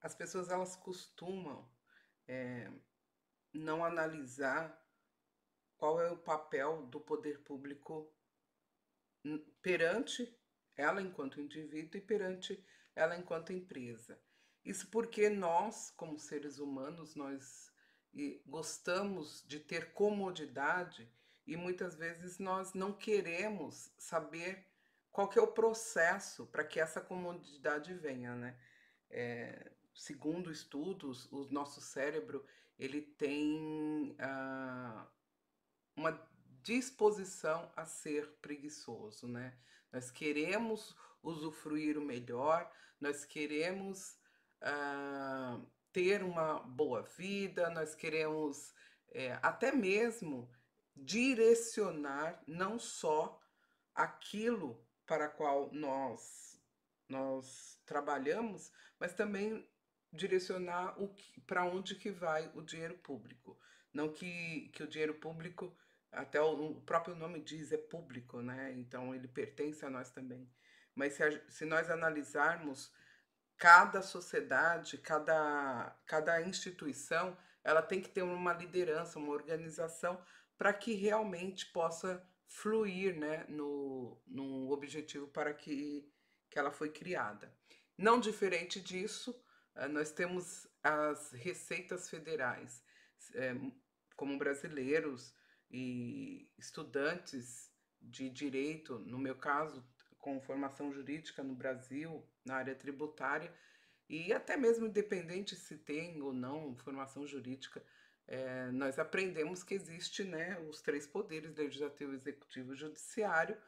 As pessoas elas costumam eh, não analisar qual é o papel do poder público perante ela enquanto indivíduo e perante ela enquanto empresa. Isso porque nós, como seres humanos, nós gostamos de ter comodidade e muitas vezes nós não queremos saber qual que é o processo para que essa comodidade venha, né? Segundo estudos, o nosso cérebro ele tem uma disposição a ser preguiçoso, né? Nós queremos usufruir o melhor, nós queremos ah, ter uma boa vida, nós queremos até mesmo direcionar não só aquilo para qual nós trabalhamos, mas também direcionar para onde que vai o dinheiro público. Não que o dinheiro público, até o próprio nome diz, é público, né? Então ele pertence a nós também. Mas se nós analisarmos cada sociedade, cada instituição, ela tem que ter uma liderança, uma organização para que realmente possa fluir, né, no objetivo para que ela foi criada. Não diferente disso, nós temos as receitas federais. eh, Como brasileiros e estudantes de direito, no meu caso, com formação jurídica no Brasil, na área tributária, e até mesmo independente se tem ou não formação jurídica, nós aprendemos que existe, né, os três poderes, legislativo, executivo e judiciário,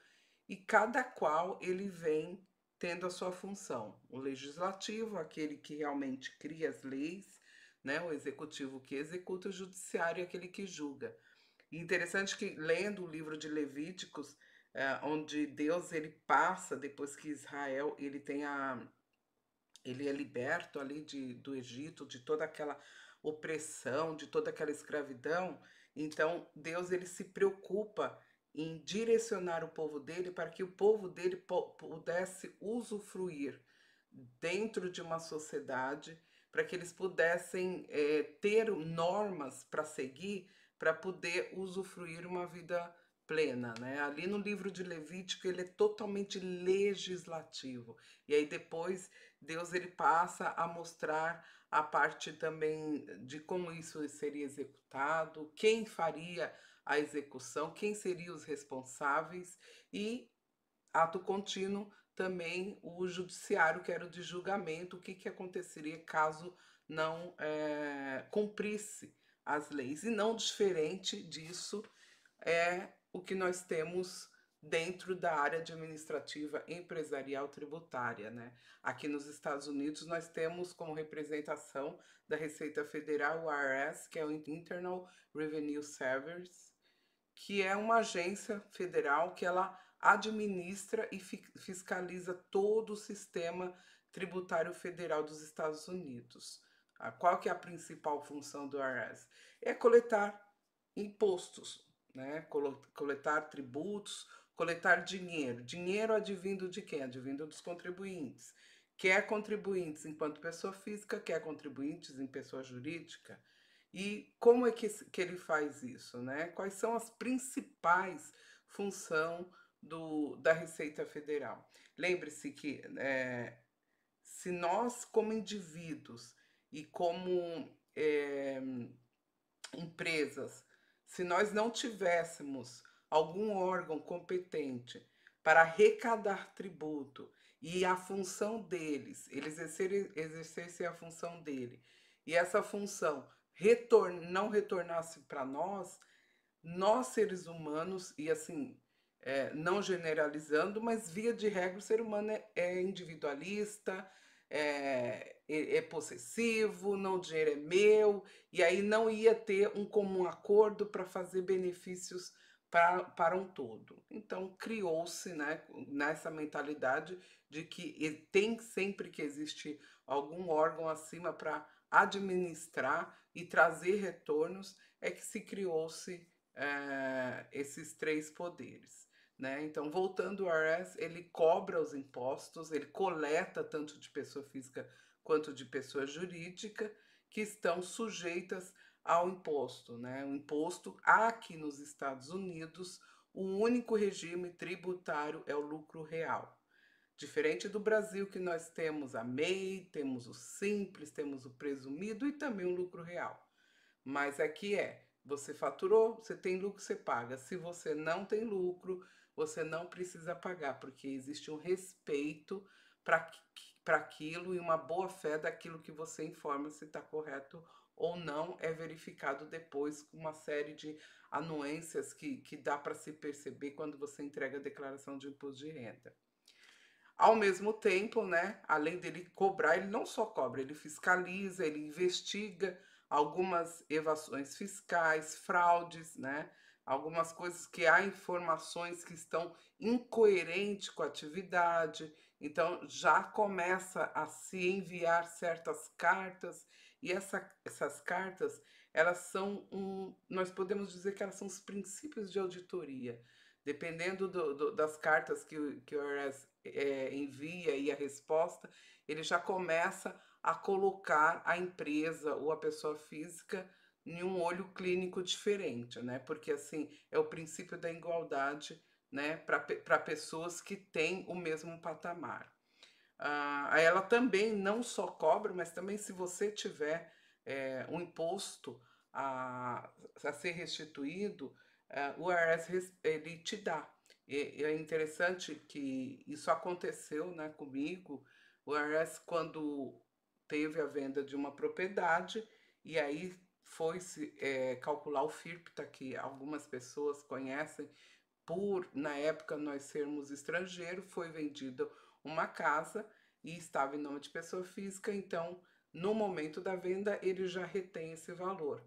e cada qual ele vem tendo a sua função. O legislativo, aquele que realmente cria as leis, né, o executivo que executa, o judiciário, aquele que julga. E interessante que lendo o livro de Levíticos, onde Deus ele passa depois que Israel ele é liberto ali do Egito, de toda aquela opressão, de toda aquela escravidão. Então, Deus ele se preocupa em direcionar o povo dele para que o povo dele pudesse usufruir dentro de uma sociedade, para que eles pudessem ter normas para seguir, para poder usufruir uma vida plena, né? Ali no livro de Levítico ele é totalmente legislativo. E aí depois Deus ele passa a mostrar a parte também de como isso seria executado, quem faria a execução, quem seriam os responsáveis e ato contínuo também o judiciário, que era o de julgamento, o que, que aconteceria caso não cumprisse as leis. E não diferente disso é o que nós temos dentro da área administrativa empresarial tributária, né? Aqui nos Estados Unidos nós temos como representação da Receita Federal o IRS, que é o Internal Revenue Service, que é uma agência federal que ela administra e fiscaliza todo o sistema tributário federal dos Estados Unidos. Qual que é a principal função do IRS? É coletar impostos, né? Coletar tributos, coletar dinheiro. Dinheiro advindo de quem? Advindo dos contribuintes. Quer contribuintes enquanto pessoa física, quer contribuintes em pessoa jurídica. E como é que ele faz isso, né? Quais são as principais funções da Receita Federal? Lembre-se que se nós, como indivíduos e como empresas, se nós não tivéssemos algum órgão competente para arrecadar tributo e a função deles, eles exercessem a função dele, e essa função não retornasse para nós seres humanos, e assim, não generalizando, mas via de regra o ser humano é individualista, é possessivo, não, o dinheiro é meu, e aí não ia ter um comum acordo para fazer benefícios para um todo. Então criou-se, né, nessa mentalidade de que tem sempre que existir algum órgão acima para administrar e trazer retornos, é que se criou-se esses três poderes. Né? Então, voltando ao IRS, ele cobra os impostos, ele coleta tanto de pessoa física quanto de pessoa jurídica que estão sujeitas ao imposto, né? O imposto aqui nos Estados Unidos, o único regime tributário é o lucro real. Diferente do Brasil, que nós temos a MEI, temos o simples, temos o presumido e também o lucro real. Mas aqui você faturou, você tem lucro, você paga. Se você não tem lucro, você não precisa pagar, porque existe um respeito para aquilo e uma boa fé daquilo que você informa se está correto ou não, é verificado depois com uma série de anuências que dá para se perceber quando você entrega a declaração de imposto de renda. Ao mesmo tempo, né, além dele cobrar, ele não só cobra, ele fiscaliza, ele investiga algumas evasões fiscais, fraudes, né, algumas coisas que há informações que estão incoerentes com a atividade. Então, já começa a se enviar certas cartas e essas cartas, elas são nós podemos dizer que elas são os princípios de auditoria. Dependendo das cartas que o IRS envia e a resposta, ele já começa a colocar a empresa ou a pessoa física em um olho clínico diferente, né? Porque assim é o princípio da igualdade, né? Para pessoas que têm o mesmo patamar. Ela também não só cobra, mas também se você tiver um imposto a ser restituído, o IRS ele te dá. E é interessante que isso aconteceu, né, comigo. O IRS, quando teve a venda de uma propriedade, e aí foi-se calcular o FIRPTA, que algumas pessoas conhecem, por, na época, nós sermos estrangeiros, foi vendida uma casa e estava em nome de pessoa física, então, no momento da venda, ele já retém esse valor.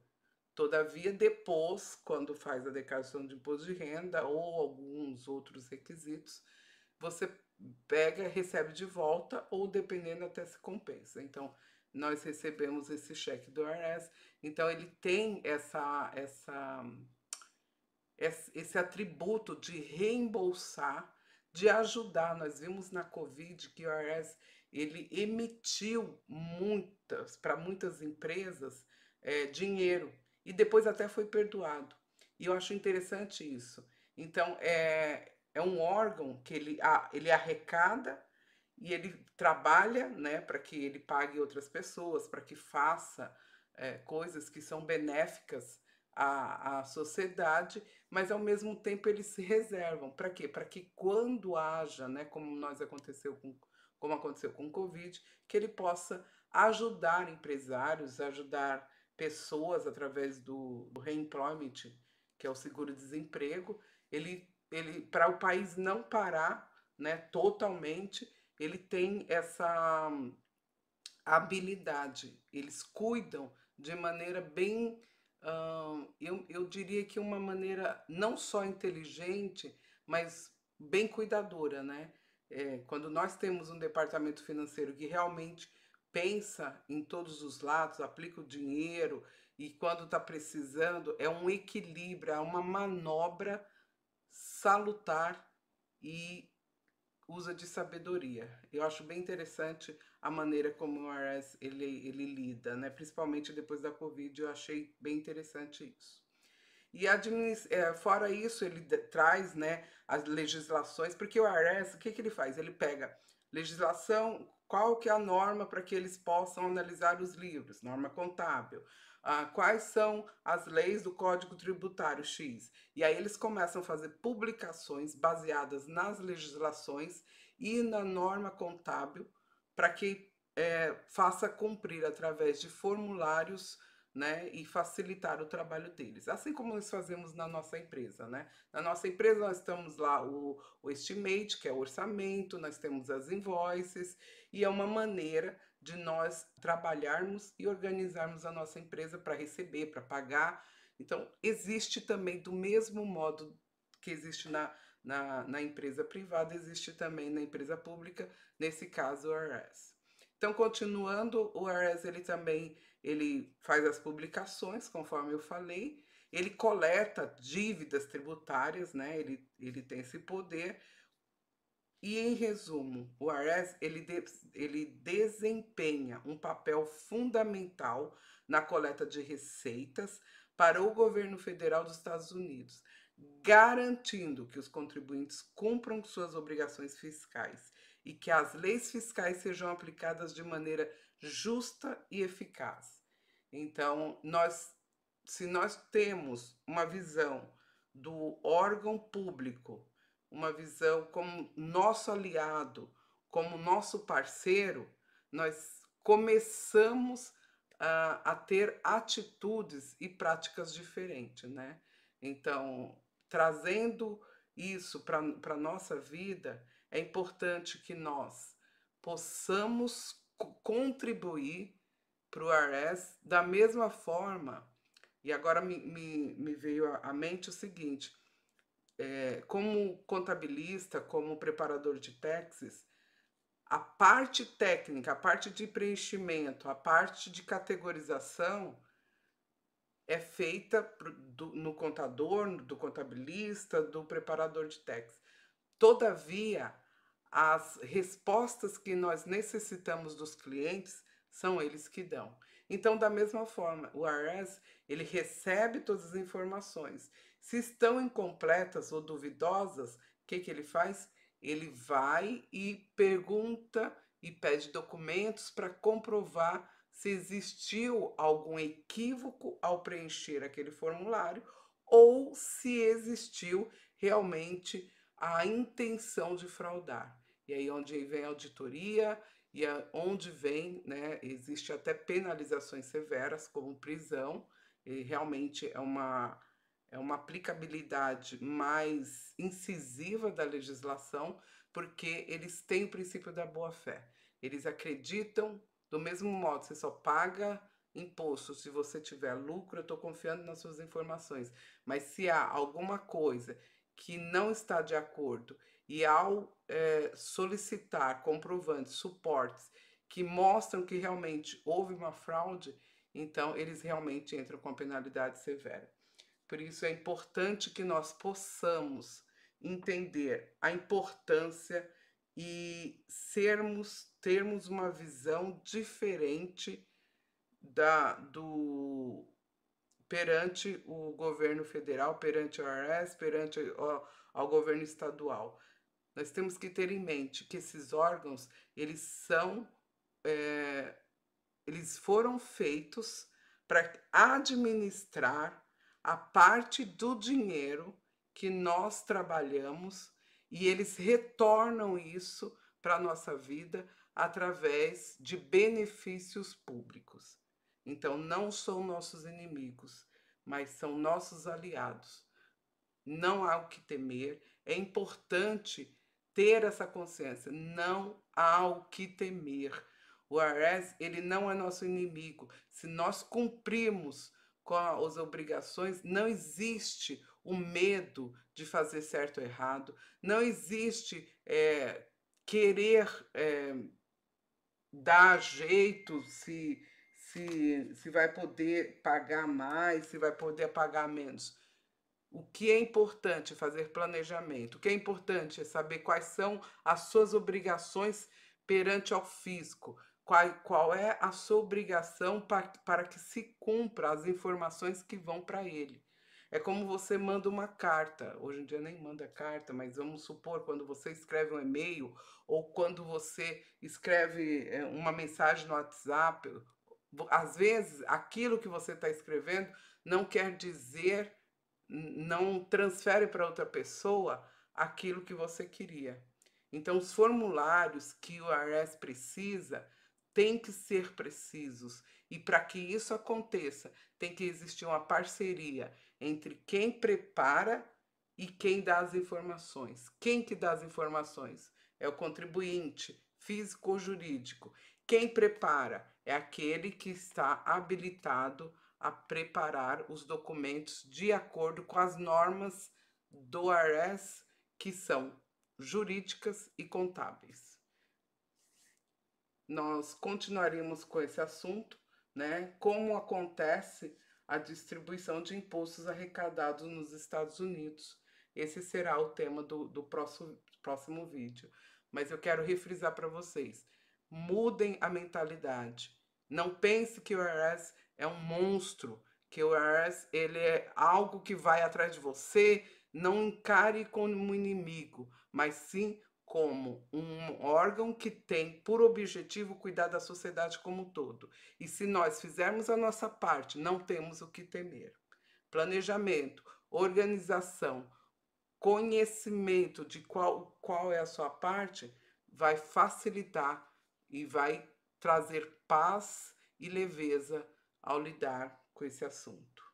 Todavia, depois, quando faz a declaração de imposto de renda ou alguns outros requisitos, você pega, recebe de volta ou, dependendo, até se compensa. Então, nós recebemos esse cheque do IRS, então ele tem esse atributo de reembolsar, de ajudar. Nós vimos na Covid que o IRS ele emitiu para muitas empresas dinheiro e depois até foi perdoado. E eu acho interessante isso. Então, é um órgão que ele arrecada e ele trabalha, né, para que ele pague outras pessoas, para que faça coisas que são benéficas à sociedade, mas ao mesmo tempo eles se reservam. Para quê? Para que quando haja, né, como aconteceu com o Covid, que ele possa ajudar empresários, ajudar pessoas através do reemployment, que é o seguro-desemprego, ele para o país não parar, né, totalmente, ele tem essa habilidade. Eles cuidam de maneira bem, eu diria que uma maneira não só inteligente, mas bem cuidadora, né? Quando nós temos um departamento financeiro que realmente pensa em todos os lados, aplica o dinheiro e quando está precisando, é um equilíbrio, é uma manobra salutar e usa de sabedoria. Eu acho bem interessante a maneira como o IRS ele lida, né? Principalmente depois da Covid, eu achei bem interessante isso. E fora isso, ele traz, né, as legislações, porque o IRS, o que ele faz? Ele pega legislação, qual que é a norma para que eles possam analisar os livros, norma contábil. Quais são as leis do Código Tributário X? E aí eles começam a fazer publicações baseadas nas legislações e na norma contábil para que faça cumprir através de formulários, né, e facilitar o trabalho deles, assim como nós fazemos na nossa empresa, né? Na nossa empresa nós temos lá o estimate, que é o orçamento, nós temos as invoices e é uma maneira de nós trabalharmos e organizarmos a nossa empresa para receber, para pagar. Então, existe também, do mesmo modo que existe na empresa privada, existe também na empresa pública, nesse caso o IRS. Então, continuando, o IRS ele também ele faz as publicações, conforme eu falei, ele coleta dívidas tributárias, né? Ele tem esse poder E, em resumo, o IRS ele desempenha um papel fundamental na coleta de receitas para o governo federal dos Estados Unidos, garantindo que os contribuintes cumpram suas obrigações fiscais e que as leis fiscais sejam aplicadas de maneira justa e eficaz. Então, se nós temos uma visão do órgão público, uma visão como nosso aliado, como nosso parceiro, nós começamos a ter atitudes e práticas diferentes, né? Então, trazendo isso para a nossa vida, é importante que nós possamos contribuir para o IRS da mesma forma. E agora me veio à mente o seguinte: como contabilista, como preparador de taxes, a parte técnica, a parte de preenchimento, a parte de categorização é feita no contador, do contabilista, do preparador de taxes. Todavia, as respostas que nós necessitamos dos clientes são eles que dão. Então, da mesma forma, o IRS, ele recebe todas as informações. Se estão incompletas ou duvidosas, o que ele faz? Ele vai e pergunta e pede documentos para comprovar se existiu algum equívoco ao preencher aquele formulário ou se existiu realmente a intenção de fraudar. E aí onde vem a auditoria e onde vem, né, existe até penalizações severas, como prisão, e realmente é uma aplicabilidade mais incisiva da legislação, porque eles têm o princípio da boa-fé. Eles acreditam, do mesmo modo, você só paga imposto se você tiver lucro, eu estou confiando nas suas informações. Mas se há alguma coisa que não está de acordo e ao solicitar comprovantes, suportes que mostram que realmente houve uma fraude, então eles realmente entram com penalidade severa. Por isso é importante que nós possamos entender a importância e termos uma visão diferente do perante o governo federal, perante o IRS, perante ao governo estadual. Nós temos que ter em mente que esses órgãos, eles foram feitos para administrar a parte do dinheiro que nós trabalhamos e eles retornam isso para a nossa vida através de benefícios públicos. Então, não são nossos inimigos, mas são nossos aliados. Não há o que temer. É importante ter essa consciência. Não há o que temer. O IRS, ele não é nosso inimigo. Se nós cumprimos com as obrigações, não existe o medo de fazer certo ou errado. Não existe querer dar jeito se vai poder pagar mais, se vai poder pagar menos. O que é importante é fazer planejamento. O que é importante é saber quais são as suas obrigações perante ao fisco. Qual é a sua obrigação para que se cumpra as informações que vão para ele. É como você manda uma carta. Hoje em dia nem manda carta, mas vamos supor, quando você escreve um e-mail ou quando você escreve uma mensagem no WhatsApp, às vezes aquilo que você está escrevendo não quer dizer, não transfere para outra pessoa aquilo que você queria. Então, os formulários que o IRS precisa têm que ser precisos. E para que isso aconteça, tem que existir uma parceria entre quem prepara e quem dá as informações. Quem que dá as informações? É o contribuinte, físico ou jurídico. Quem prepara é aquele que está habilitado a preparar os documentos de acordo com as normas do IRS, que são jurídicas e contábeis. Nós continuaremos com esse assunto, né? Como acontece a distribuição de impostos arrecadados nos Estados Unidos. Esse será o tema do próximo vídeo. mas eu quero refrisar para vocês: mudem a mentalidade. Não pense que o IRS é um monstro, que o IRS ele é algo que vai atrás de você. Não encare como um inimigo, mas sim como um órgão que tem por objetivo cuidar da sociedade como um todo. E se nós fizermos a nossa parte, não temos o que temer. Planejamento, organização, conhecimento de qual é a sua parte, vai facilitar e vai trazer paz e leveza ao lidar com esse assunto.